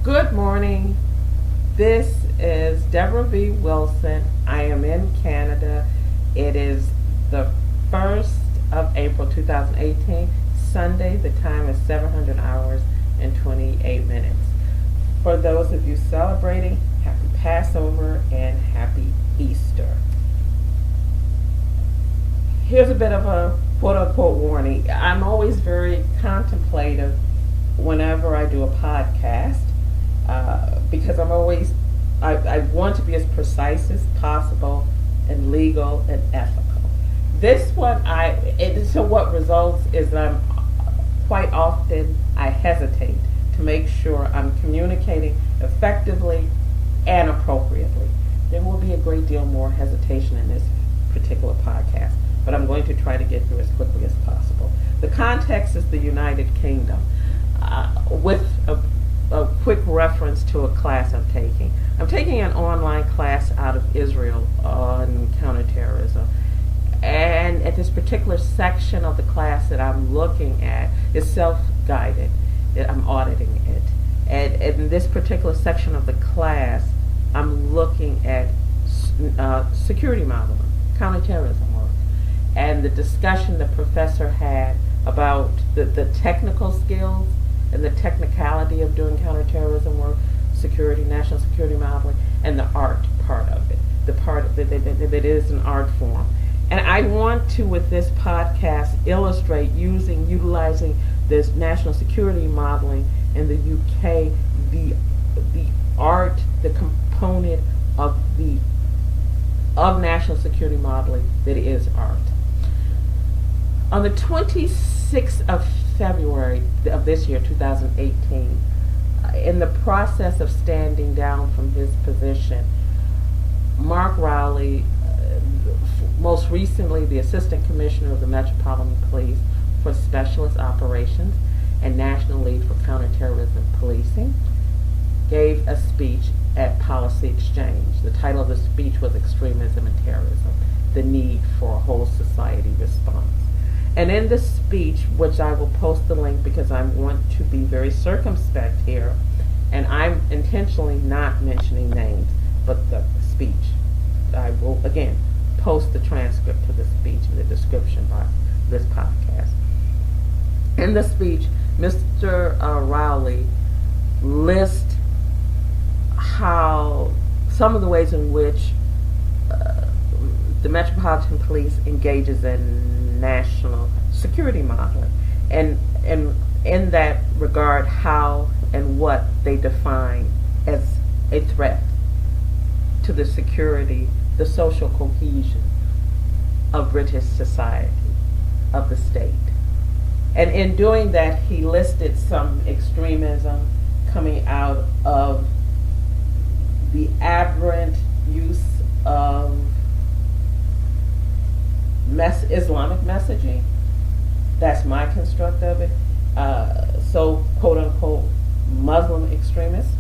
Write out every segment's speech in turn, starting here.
Good morning. This is Debra V. Wilson. I am in Canada. It is the 1st of April 2018, Sunday. The time is 700 hours and 28 minutes. For those of you celebrating, happy Passover and happy Easter. Here's a bit of a quote-unquote warning. I'm always very contemplative whenever I do a podcast. Because I want to be as precise as possible and legal and ethical. This one, so what results is that quite often I hesitate to make sure I'm communicating effectively and appropriately. There will be a great deal more hesitation in this particular podcast, but I'm going to try to get through as quickly as possible. The context is the United Kingdom, with a quick reference to a class I'm taking. I'm taking an online class out of Israel on counterterrorism. And at this particular section of the class that I'm looking at is self-guided. I'm auditing it. And in this particular section of the class, I'm looking at security modeling, counterterrorism work. And the discussion the professor had about the technical skills and the technicality of doing counterterrorism work, national security modeling, and the art part of it. The part that it is an art form. And I want to, with this podcast, illustrate utilizing this national security modeling in the UK, the art, the component of national security modeling that is art. On the 26th of February of this year, 2018, in the process of standing down from his position, Mark Rowley, most recently the Assistant Commissioner of the Metropolitan Police for Specialist Operations and National Lead for Counterterrorism Policing, gave a speech at Policy Exchange. The title of the speech was Extremism and Terrorism, the Need for a Whole Society Response. And in the speech, which I will post the link because I want to be very circumspect here, and I'm intentionally not mentioning names, but the speech. I will, again, post the transcript to the speech in the description box of this podcast. In the speech, Mr. Rowley lists how some of the ways in which the Metropolitan Police engages in national security modeling, and in that regard, how and what they define as a threat to the security, the social cohesion of British society, of the state. And in doing that, he listed some extremism coming out of the aberrant use of Islamic messaging. That's my construct of it. So, quote unquote, Muslim extremists.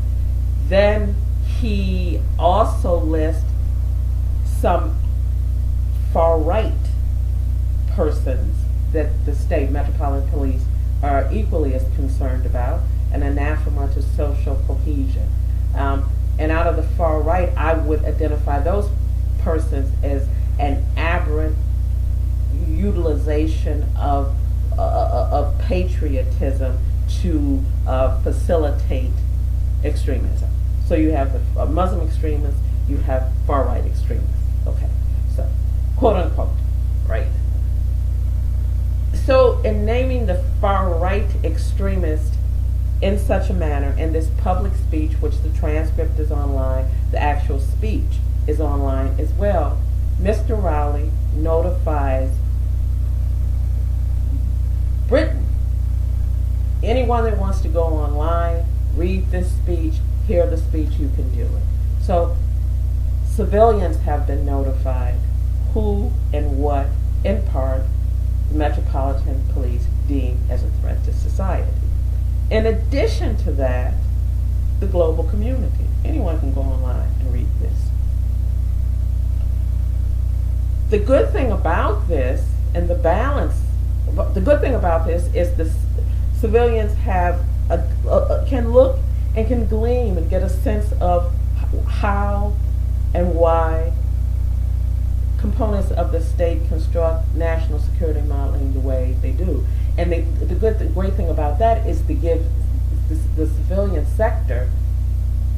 Then he also lists some far right persons that the state Metropolitan Police are equally as concerned about, an anathema to social cohesion. And out of the far right, I would identify those persons as an aberrant utilization of patriotism to facilitate extremism. So you have the Muslim extremists, you have far right extremists. Okay, so quote unquote, right? So in naming the far right extremist in such a manner, in this public speech, which the transcript is online, the actual speech is online as well, Mr. Rowley notifies Britain. Anyone that wants to go online, read this speech, hear the speech, you can do it. So civilians have been notified who and what, in part, the Metropolitan Police deem as a threat to society. In addition to that, the global community. Anyone can go online and read this. The good thing about this, and the balance, the good thing about this is the civilians have can look and can glean and get a sense of how and why components of the state construct national security modeling the way they do. And the great thing about that is to give the civilian sector,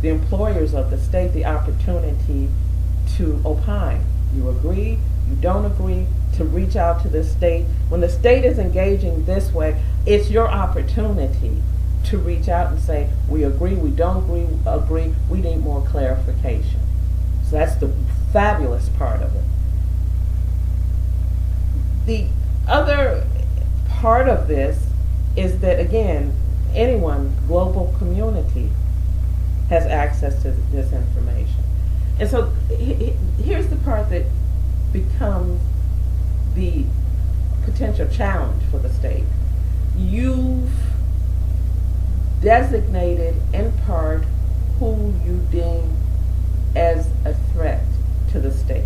the employers of the state, the opportunity to opine. You agree, you don't agree, to reach out to the state. When the state is engaging this way, it's your opportunity to reach out and say, we agree, we don't agree, we need more clarification. So that's the fabulous part of it. The other part of this is that, again, anyone, global community, has access to this information. And so here's the part that becomes the potential challenge for the state. You've designated in part who you deem as a threat to the state.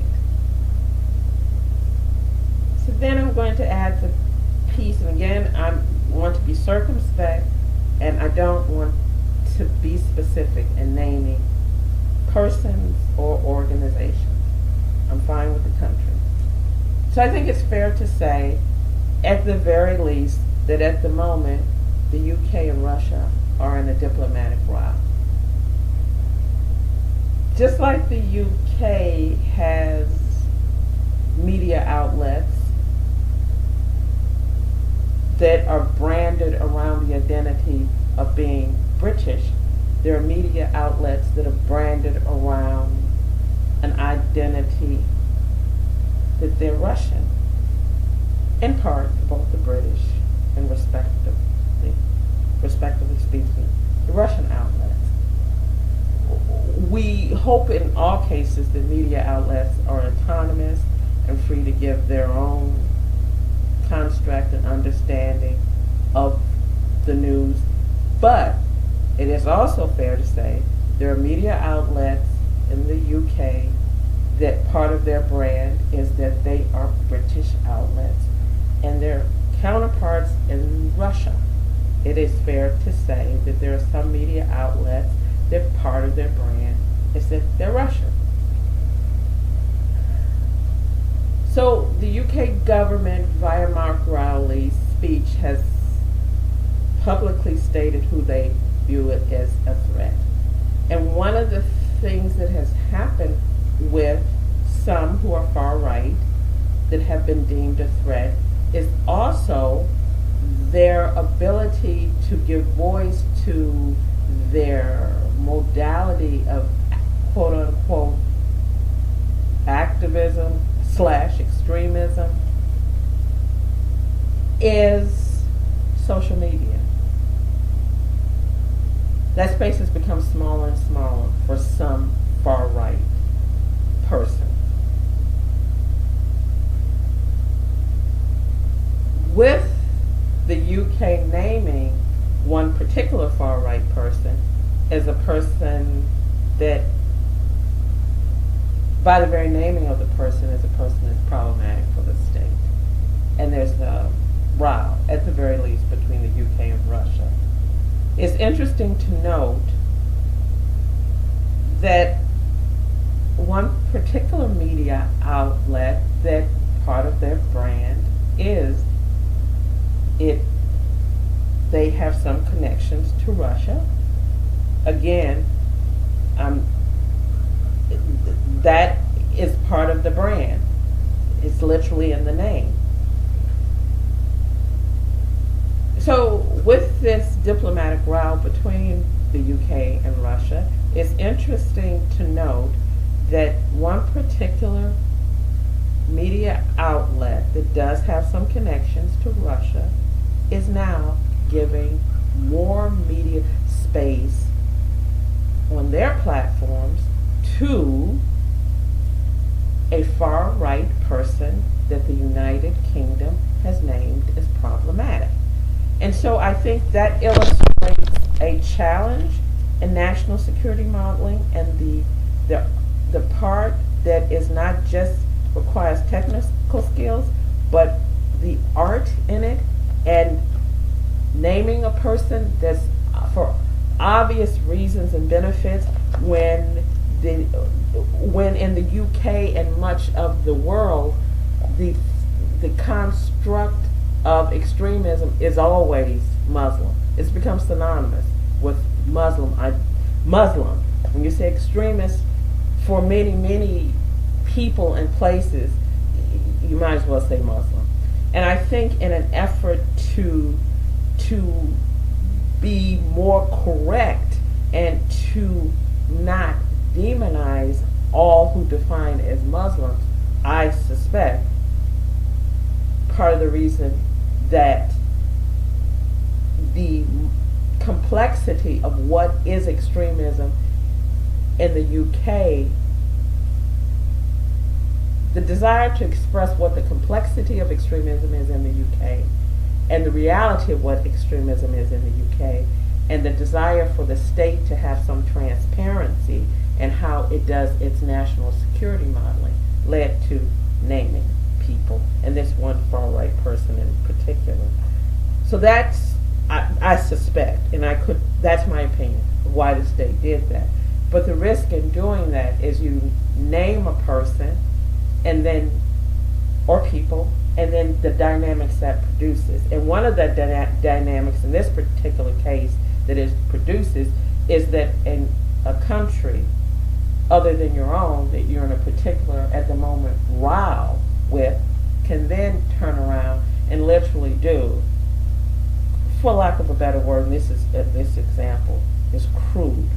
So then I'm going to add the piece, and again, I want to be circumspect, and I don't want to be specific in naming persons or organizations. I'm fine with the country. So I think it's fair to say, at the very least, that at the moment, the UK and Russia are in a diplomatic row. Just like the UK has media outlets that are branded around the identity of being British, there are media outlets that are branded around an identity that they're Russian, in part both the British and respectively speaking, the Russian outlets. We hope in all cases that media outlets are autonomous and free to give their own construct and understanding of the news, but it is also fair to say there are media outlets in the UK that part of their brand is that they are British outlets, and their counterparts in Russia. It is fair to say that there are some media outlets that part of their brand is that they're Russian. So the UK government, via Mark Rowley's speech, has publicly stated who they view it as a threat. And one of the things that has happened with some who are far right that have been deemed a threat is also their ability to give voice to their modality of quote unquote activism / extremism is social media. That space has become smaller and smaller for some far right person. With the UK naming one particular far right person as a person that, by the very naming of the person, is a person that's problematic for the state. And there's a row, at the very least, between the UK and Russia. It's interesting to note that one particular media outlet that part of their brand is they have some connections to Russia. Again, that is part of the brand. It's literally in the name. So with this diplomatic row between the UK and Russia, it's interesting to note that one particular media outlet that does have some connections to Russia is now giving more media space on their platforms to a far-right person that the United Kingdom has named as problematic. And so I think that illustrates a challenge in national security modeling, and the part that is not just requires technical skills, but the art in it, and naming a person that's for obvious reasons and benefits the when in the UK and much of the world the construct of extremism is always Muslim. It's become synonymous with Muslim. Muslim. When you say extremist, for many people and places, you might as well say Muslim. And I think in an effort to be more correct and to not demonize all who define as Muslims, I suspect part of the reason that the complexity of what is extremism in the UK, the desire to express what the complexity of extremism is in the UK and the reality of what extremism is in the UK, and the desire for the state to have some transparency in how it does its national security modeling led to naming people, and this one far-right person in particular. So that's, I suspect, and that's my opinion of why the state did that. But the risk in doing that is you name a person and then, or people, and then the dynamics that produces. And one of the dynamics in this particular case that it produces is that in a country other than your own that you're in a particular, at the moment, row with, can then turn around and literally do, for lack of a better word, and this example is crude,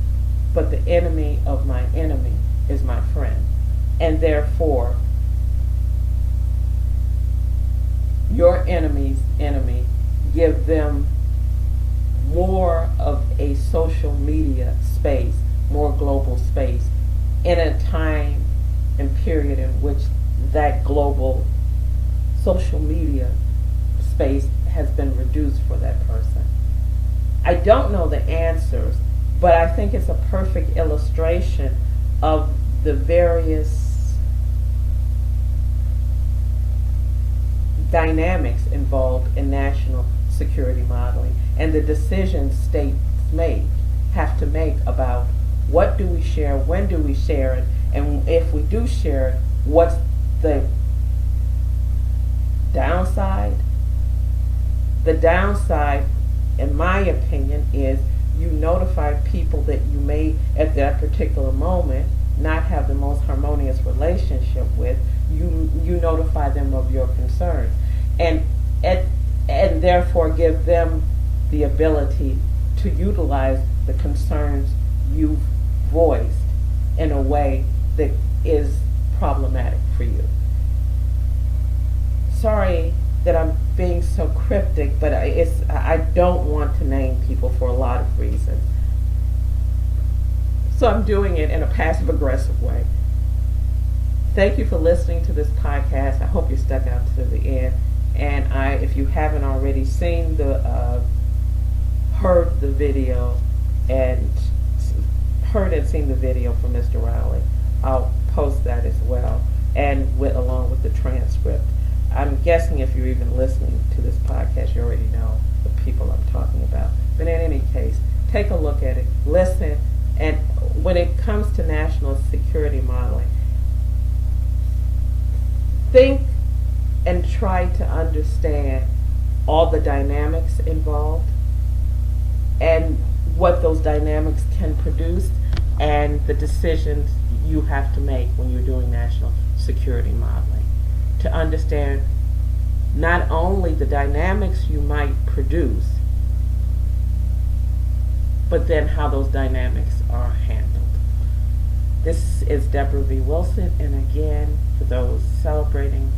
but the enemy of my enemy is my friend. And therefore, your enemy's enemy, give them more of a social media space, more global space, in a time and period in which that global social media space has been reduced for that person. I don't know the answers, but I think it's a perfect illustration of the various dynamics involved in national security modeling and the decisions states have to make about what do we share, when do we share it, and if we do share it, what's the downside? The downside, in my opinion, is you notify people that you may, at that particular moment, not have the most harmonious relationship with. You notify them of your concerns, and therefore give them the ability to utilize the concerns you've voiced in a way that is problematic for you. Sorry that I'm being so cryptic, but I don't want to name people for a lot of reasons. So I'm doing it in a passive-aggressive way. Thank you for listening to this podcast. I hope you stuck out to the end. And if you haven't already seen heard the video and seen the video from Mr. Rowley, I'll post that as well, and along with the transcript. I'm guessing if you're even listening to this podcast, you already know the people I'm talking about. But in any case, take a look at it, listen, and when it comes to national security modeling, think and try to understand all the dynamics involved and what those dynamics can produce and the decisions you have to make when you're doing national security modeling. To understand not only the dynamics you might produce, but then how those dynamics are handled. This is Debra V. Wilson, and again, for those celebrating